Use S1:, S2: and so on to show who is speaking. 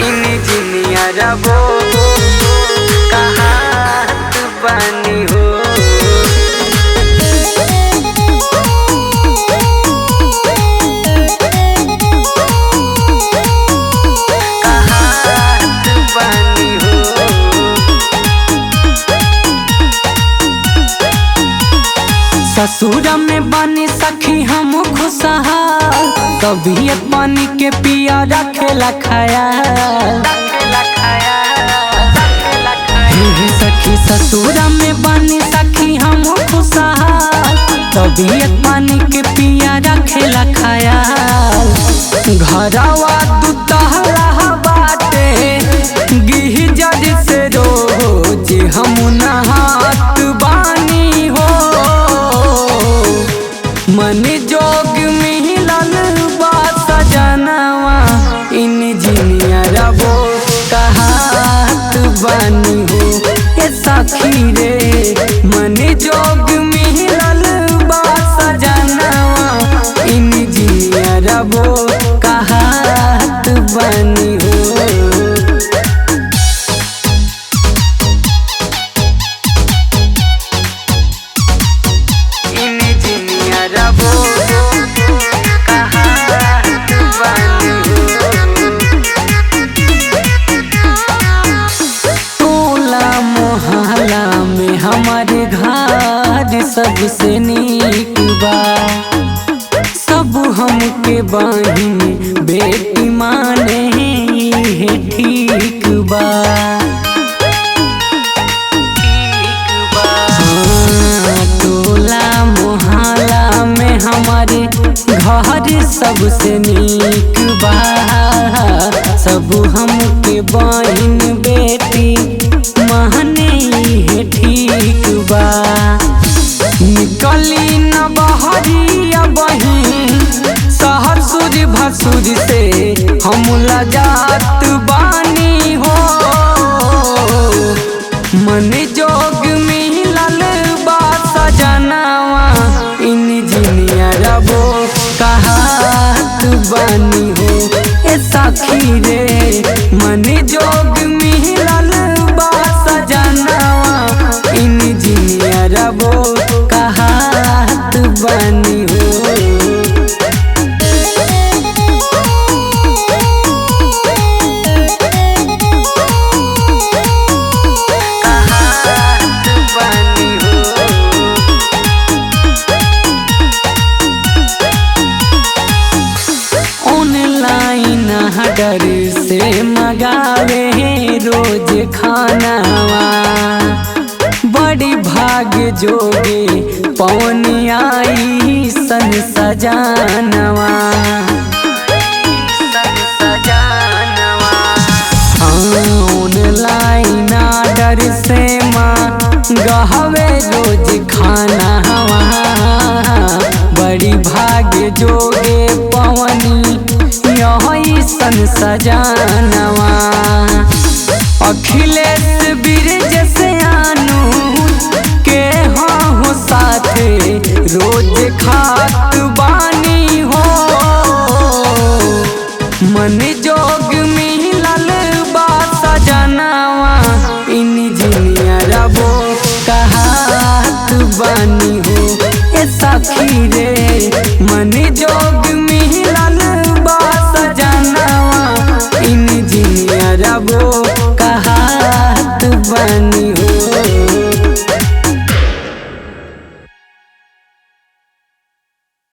S1: Engineer वो कहात बानी हो। कहात बानी हो। ससुर में बानी सखी हम खुशहाल, तबीयत पानी के पिया रखेला खाया। सखी ससुर में बानी सखी हम खुशहाल, तबीयत पानी के पिया रखेला खाया। घरवा दुतहला बाटे गिहजर से रोज हम नहात बानी हो। मन जोग मिलल बा सजनवा इंजीनियर वो कहात बानी हो। ये सखी रे मन जोग मिलल बा सजनवा इंजीनियर वो कहात बानी हो। हमारे घर सबसे नीक बा, सब हमके बहिन बेटी माने है ठीक बा। टोला मोहल्ला में हमारे घर सबसे नीक बा, सब हमके बहिन बेटी माने है ठीक बा। निकली न बहरिया बहिन ससुर भसुर से हम लजात बानी हो। मन जोग मिलल बा सजनवा इंजीनियर वो कहात बानी हो। ए सखी रे मन जोग मिलल बा सजनवा इंजीनियर वो कहात बानी हो। डर से मगावे रोज खानावा, बड़ी भाग्य जोगे पौनी आई सन सजानवा। ऑनलाइन डर से गहवे रोज खानावा, बड़ी भाग्य जोगे पवनी यही सन सजानवा। अखिलेश बिरज से आनू के हो साथे रोज खात बानी हो। मन जो